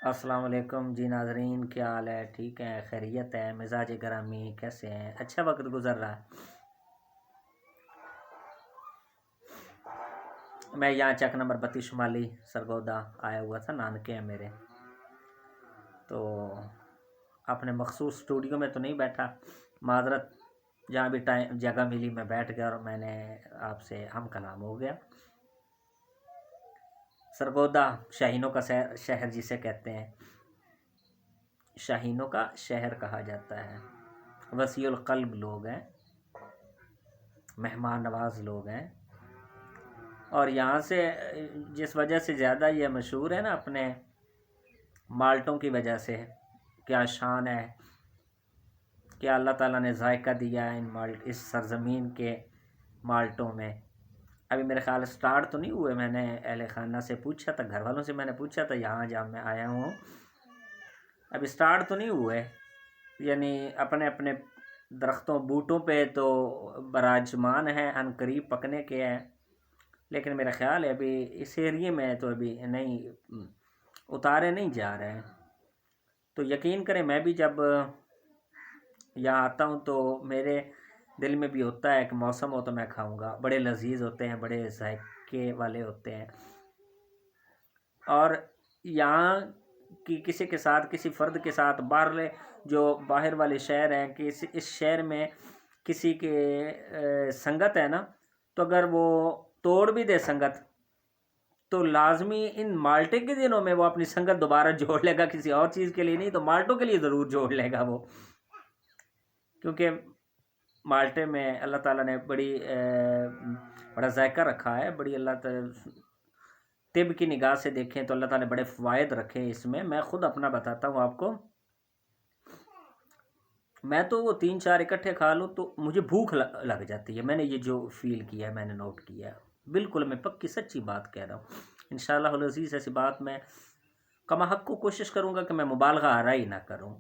السلام علیکم جی ناظرین، کیا حال ہے؟ ٹھیک ہے؟ خیریت ہے؟ مزاج گرامی کیسے ہیں؟ اچھا وقت گزر رہا ہے؟ میں یہاں چک نمبر 32 شمالی سرگودا آیا ہوا تھا، نانکے ہیں میرے، تو اپنے مخصوص اسٹوڈیو میں تو نہیں بیٹھا، معذرت، جہاں بھی ٹائم جگہ ملی میں بیٹھ گیا اور میں نے آپ سے ہم کلام ہو گیا۔ سرگودا شاہینوں کا شہر جسے کہتے ہیں، شاہینوں کا شہر کہا جاتا ہے، وسیع القلب لوگ ہیں، مہمان نواز لوگ ہیں، اور یہاں سے جس وجہ سے زیادہ یہ مشہور ہے نا، اپنے مالٹوں کی وجہ سے، کیا شان ہے، کیا اللہ تعالیٰ نے ذائقہ دیا ہے اس سرزمین کے مالٹوں میں۔ ابھی میرے خیال سٹارٹ تو نہیں ہوئے، میں نے اہل خانہ سے پوچھا تھا، گھر والوں سے میں نے پوچھا تھا یہاں جہاں میں آیا ہوں، ابھی سٹارٹ تو نہیں ہوئے، یعنی اپنے اپنے درختوں بوٹوں پہ تو براجمان ہیں، ان قریب پکنے کے ہیں، لیکن میرا خیال ہے ابھی اس ایریے میں تو ابھی نہیں اتارے نہیں جا رہے ہیں۔ تو یقین کریں، میں بھی جب یہاں آتا ہوں تو میرے دل میں بھی ہوتا ہے کہ موسم ہو تو میں کھاؤں گا، بڑے لذیذ ہوتے ہیں، بڑے ذائقے والے ہوتے ہیں، اور یہاں کی کسی کے ساتھ، کسی فرد کے ساتھ، باہر والے شہر ہیں کہ اس شہر میں کسی کے سنگت ہے نا، تو اگر وہ توڑ بھی دے سنگت تو لازمی ان مالٹے کے دنوں میں وہ اپنی سنگت دوبارہ جوڑ لے گا، کسی اور چیز کے لیے نہیں، تو مالٹوں کے لیے ضرور جوڑ لے گا وہ، کیونکہ مالٹے میں اللہ تعالیٰ نے بڑا ذائقہ رکھا ہے، بڑی اللہ تعالیٰ طب کی نگاہ سے دیکھیں تو اللہ تعالیٰ نے بڑے فوائد رکھے اس میں خود اپنا بتاتا ہوں آپ کو، میں تو وہ 3-4 اکٹھے کھا لوں تو مجھے بھوک لگ جاتی ہے، میں نے یہ جو فیل کیا ہے، میں نے نوٹ کیا ہے، بالکل میں پکی سچی بات کہہ رہا ہوں، انشاءاللہ العزیز ایسی بات میں کما حق کو کوشش کروں گا کہ میں مبالغہ آرائی نہ کروں،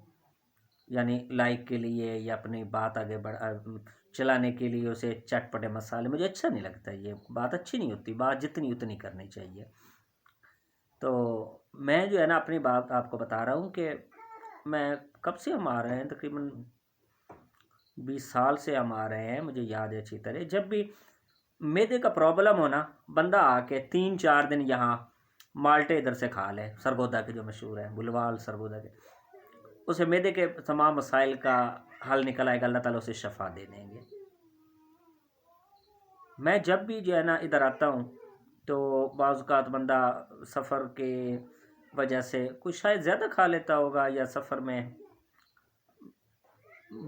یعنی لائک کے لیے یا اپنی بات آگے چلانے کے لیے اسے چٹ پٹے مسالے، مجھے اچھا نہیں لگتا، یہ بات اچھی نہیں ہوتی، بات جتنی اتنی کرنی چاہیے۔ تو میں جو ہے نا اپنی بات آپ کو بتا رہا ہوں کہ میں کب سے ہم آ رہے ہیں، تقریباً 20 سال سے ہم آ رہے ہیں، مجھے یاد ہے اچھی طرح، جب بھی میدے کا پرابلم ہونا، بندہ آ کے 3-4 دن یہاں مالٹے ادھر سے کھا لے، سرگودا کے جو مشہور ہے، بلوال سرگودا کے، اسے میدے کے تمام مسائل کا حل نکل آئے گا، اللہ تعالیٰ اسے شفا دے دیں گے۔ میں جب بھی جو ہے نا ادھر آتا ہوں تو بعض اوقات بندہ سفر کے وجہ سے کچھ شاید زیادہ کھا لیتا ہوگا، یا سفر میں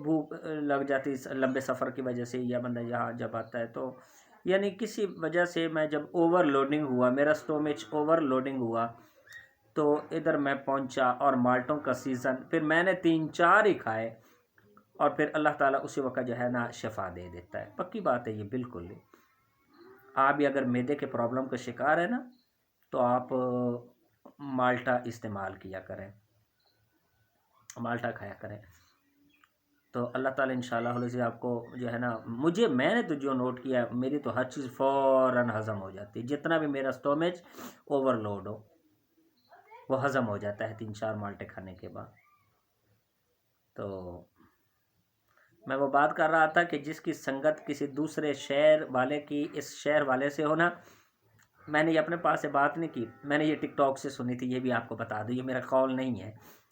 بھوک لگ جاتی لمبے سفر کی وجہ سے، یا بندہ یہاں جب آتا ہے تو یعنی کسی وجہ سے میں جب اوور لوڈنگ ہوا، میرا سٹومیچ اوور لوڈنگ ہوا تو ادھر میں پہنچا، اور مالٹوں کا سیزن پھر میں نے 3-4 ہی کھائے، اور پھر اللہ تعالیٰ اسی وقت جو ہے نا شفا دے دیتا ہے، پکی بات ہے یہ بالکل ہی۔ آپ بھی اگر معدے کے پرابلم کا شکار ہے نا تو آپ مالٹا استعمال کیا کریں، مالٹا کھایا کریں، تو اللہ تعالیٰ انشاءاللہ آپ کو جو ہے نا، میں نے تو جو نوٹ کیا ہے، میری تو ہر چیز فوراً ہضم ہو جاتی ہے، جتنا بھی میرا سٹومیچ اوور لوڈ ہو وہ ہضم ہو جاتا ہے 3-4 مالٹے کھانے کے بعد۔ تو میں وہ بات کر رہا تھا کہ جس کی سنگت کسی دوسرے شہر والے کی اس شہر والے سے ہونا، میں نے یہ اپنے پاس سے بات نہیں کی، میں نے یہ ٹک ٹاک سے سنی تھی، یہ بھی آپ کو بتا دوں، یہ میرا قول نہیں ہے،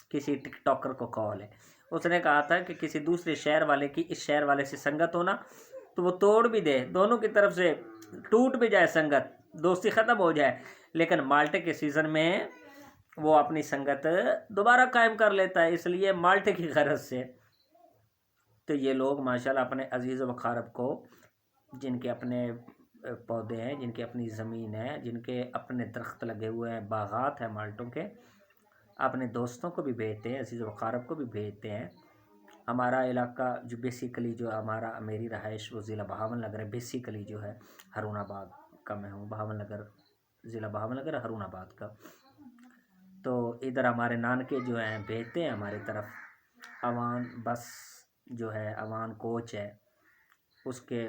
کسی ٹک ٹاکر کو قول ہے، اس نے کہا تھا کہ کسی دوسرے شہر والے کی اس شہر والے سے سنگت ہونا تو وہ توڑ بھی دے، دونوں کی طرف سے ٹوٹ بھی جائے سنگت، دوستی ختم ہو جائے، لیکن مالٹے کے سیزن میں وہ اپنی سنگت دوبارہ قائم کر لیتا ہے، اس لیے مالٹے کی غرض سے۔ تو یہ لوگ ماشاءاللہ اپنے عزیز و اقارب کو، جن کے اپنے پودے ہیں، جن کی اپنی زمین ہے، جن کے اپنے درخت لگے ہوئے ہیں، باغات ہیں مالٹوں کے، اپنے دوستوں کو بھی بھیجتے ہیں، عزیز و اقارب کو بھی بھیجتے ہیں۔ ہمارا علاقہ جو بیسیکلی جو میری رہائش وہ ضلع بہاول نگر ہے، بیسیکلی جو ہے ہارون آباد کا میں ہوں، بہاول نگر ضلع، بہاول نگر ہارون آباد کا، تو ادھر ہمارے نانکے جو ہیں بھیجتے ہیں ہماری طرف، اوان بس جو ہے، اوان کوچ ہے، اس کے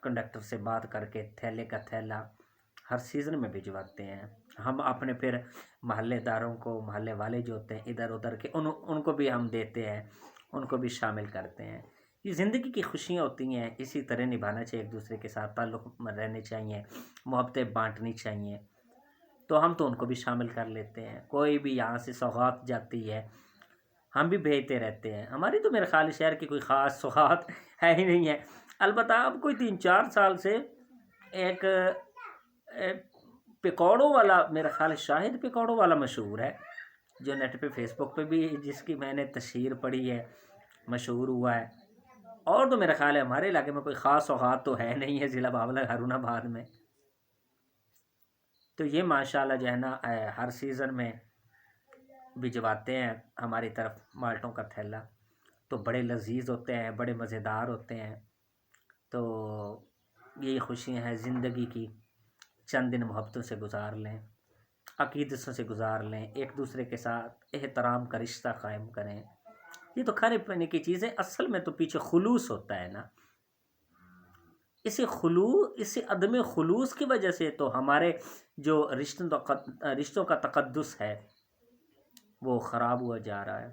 کنڈکٹر سے بات کر کے تھیلے کا تھیلا ہر سیزن میں بھجواتے ہیں، ہم اپنے پھر محلے داروں کو، محلے والے جو ہوتے ہیں ادھر ادھر کے، ان کو بھی ہم دیتے ہیں، ان کو بھی شامل کرتے ہیں۔ یہ زندگی کی خوشیاں ہوتی ہیں، اسی طرح نبھانا چاہیے، ایک دوسرے کے ساتھ تعلق میں رہنے چاہیے، محبتیں بانٹنی چاہیے۔ تو ہم تو ان کو بھی شامل کر لیتے ہیں، کوئی بھی یہاں سے سوغات جاتی ہے ہم بھی بھیجتے رہتے ہیں۔ ہماری تو میرے خیال شہر کی کوئی خاص سوغات ہے ہی نہیں ہے۔ البتہ اب کوئی 3-4 سال سے ایک پکوڑوں والا، میرا خیال شاہد پکوڑوں والا مشہور ہے، جو نیٹ پہ فیس بک پہ بھی جس کی میں نے تشہیر پڑھی ہے، مشہور ہوا ہے۔ اور تو میرا خیال ہے ہمارے علاقے میں کوئی خاص سوغات تو ہے نہیں ہے ضلع بابلہ ہارون آباد میں۔ تو یہ ماشاءاللہ جو ہے نا ہر سیزن میں بھجواتے ہیں ہماری طرف مالٹوں کا تھیلا، تو بڑے لذیذ ہوتے ہیں، بڑے مزیدار ہوتے ہیں۔ تو یہی خوشیاں ہیں زندگی کی، چند دن محبتوں سے گزار لیں، عقیدتوں سے گزار لیں، ایک دوسرے کے ساتھ احترام کا رشتہ قائم کریں۔ یہ تو کھانے پینے کی چیزیں، اصل میں تو پیچھے خلوص ہوتا ہے نا۔ اسی عدم خلوص کی وجہ سے تو ہمارے جو رشتوں کا تقدس ہے وہ خراب ہوا جا رہا ہے،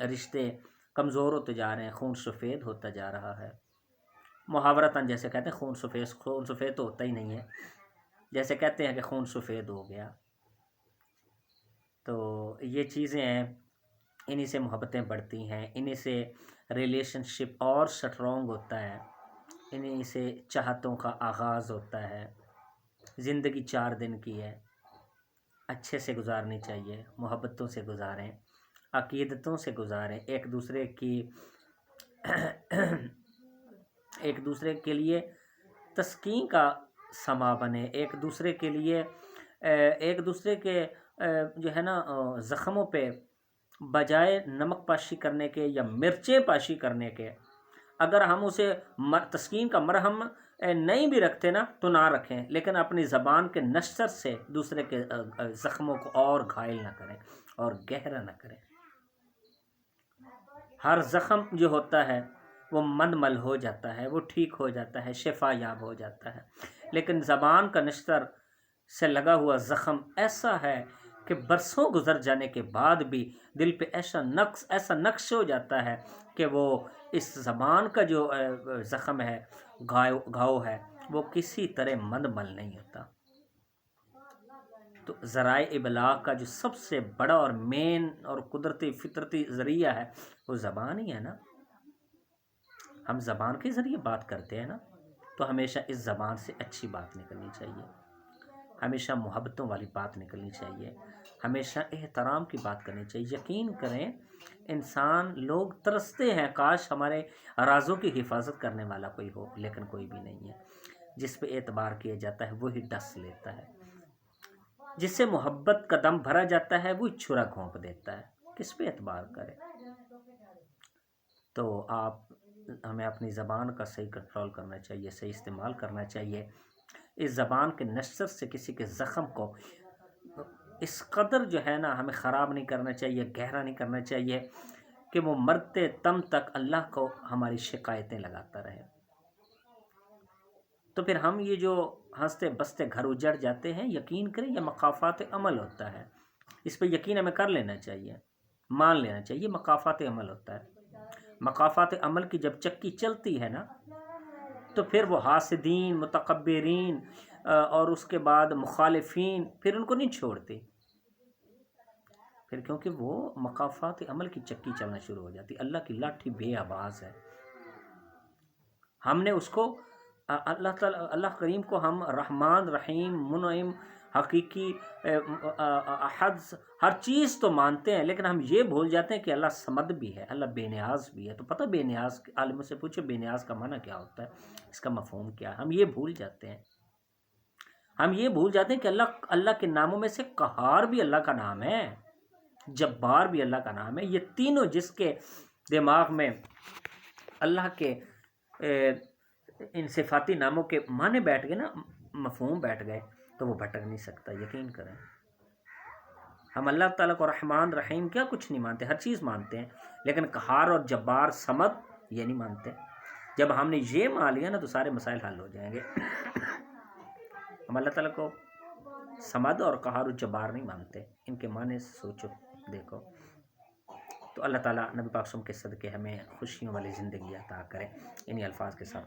رشتے کمزور ہوتے جا رہے ہیں، خون سفید ہوتا جا رہا ہے۔ محاورتاً جیسے کہتے ہیں خون سفید تو ہوتا ہی نہیں ہے، جیسے کہتے ہیں کہ خون سفید ہو گیا۔ تو یہ چیزیں ہیں، انہی سے محبتیں بڑھتی ہیں، انہی سے ریلیشن شپ اور سٹرونگ ہوتا ہے، انہی سے چاہتوں کا آغاز ہوتا ہے۔ زندگی 4 دن کی ہے، اچھے سے گزارنی چاہیے، محبتوں سے گزاریں، عقیدتوں سے گزاریں، ایک دوسرے کے لیے تسکین کا سما بنے، ایک دوسرے کے جو ہے نا زخموں پہ بجائے نمک پاشی کرنے کے یا مرچیں پاشی کرنے کے، اگر ہم اسے تسکین کا مرہم نہیں بھی رکھتے نا تو نہ رکھیں، لیکن اپنی زبان کے نشر سے دوسرے کے زخموں کو اور گھائل نہ کریں اور گہرا نہ کریں۔ ہر زخم جو ہوتا ہے وہ مل ہو جاتا ہے، وہ ٹھیک ہو جاتا ہے، شفا یاب ہو جاتا ہے، لیکن زبان کا نشتر سے لگا ہوا زخم ایسا ہے کہ برسوں گزر جانے کے بعد بھی دل پہ ایسا نقش ہو جاتا ہے کہ وہ اس زبان کا جو زخم ہے، گھاؤ ہے، وہ کسی طرح مل نہیں ہوتا۔ تو ذرائع ابلاغ کا جو سب سے بڑا اور مین اور قدرتی فطرتی ذریعہ ہے وہ زبان ہی ہے نا۔ ہم زبان کے ذریعے بات کرتے ہیں نا، تو ہمیشہ اس زبان سے اچھی بات نکلنی چاہیے، ہمیشہ محبتوں والی بات نکلنی چاہیے، ہمیشہ احترام کی بات کرنی چاہیے۔ یقین کریں لوگ ترستے ہیں کاش ہمارے رازوں کی حفاظت کرنے والا کوئی ہو، لیکن کوئی بھی نہیں ہے۔ جس پہ اعتبار کیا جاتا ہے وہی ڈس لیتا ہے، جس سے محبت کا دم بھرا جاتا ہے وہ چھرا گھونپ دیتا ہے، کس پہ اعتبار کرے؟ تو ہمیں اپنی زبان کا صحیح کنٹرول کرنا چاہیے، صحیح استعمال کرنا چاہیے۔ اس زبان کے نشر سے کسی کے زخم کو اس قدر جو ہے نا ہمیں خراب نہیں کرنا چاہیے، گہرا نہیں کرنا چاہیے کہ وہ مرتے دم تک اللہ کو ہماری شکایتیں لگاتا رہے۔ تو پھر ہم یہ جو ہنستے بستے گھر اجڑ جاتے ہیں، یقین کریں یہ مقافات عمل ہوتا ہے، اس پہ یقین ہمیں کر لینا چاہیے، مان لینا چاہیے، مقافات عمل ہوتا ہے۔ مقافات عمل کی جب چکی چلتی ہے نا تو پھر وہ حاسدین، متکبرین اور اس کے بعد مخالفین پھر ان کو نہیں چھوڑتے، پھر کیونکہ وہ مقافات عمل کی چکی چلنا شروع ہو جاتی۔ اللہ کی لاٹھی بے آواز ہے، ہم نے اس کو اللہ کریم کو ہم رحمان، رحیم، منعم، حقیقی، احد، ہر چیز تو مانتے ہیں، لیکن ہم یہ بھول جاتے ہیں کہ اللہ صمد بھی ہے، اللہ بے نیاز بھی ہے۔ تو پتہ بے نیاز، عالموں سے پوچھو بے نیاز کا معنی کیا ہوتا ہے، اس کا مفہوم کیا ہے؟ ہم یہ بھول جاتے ہیں، کہ اللہ کے ناموں میں سے قہار بھی اللہ کا نام ہے، جبار بھی اللہ کا نام ہے۔ یہ تینوں جس کے دماغ میں اللہ کے ان صفاتی ناموں کے معنی بیٹھ گئے نا، مفہوم بیٹھ گئے، تو وہ بھٹک نہیں سکتا۔ یقین کریں ہم اللہ تعالیٰ کو رحمان، رحیم کیا کچھ نہیں مانتے، ہر چیز مانتے ہیں، لیکن قہار اور جبار، صمد یہ نہیں مانتے۔ جب ہم نے یہ مان لیا نا تو سارے مسائل حل ہو جائیں گے۔ ہم اللہ تعالیٰ کو سمد اور قہار و جبار نہیں مانتے، ان کے معنی سے سوچو دیکھو۔ تو اللہ تعالیٰ نبی پاک صلی اللہ علیہ وسلم کے صدقے ہمیں خوشیوں والی زندگی عطا کرے۔ انہی الفاظ کے ساتھ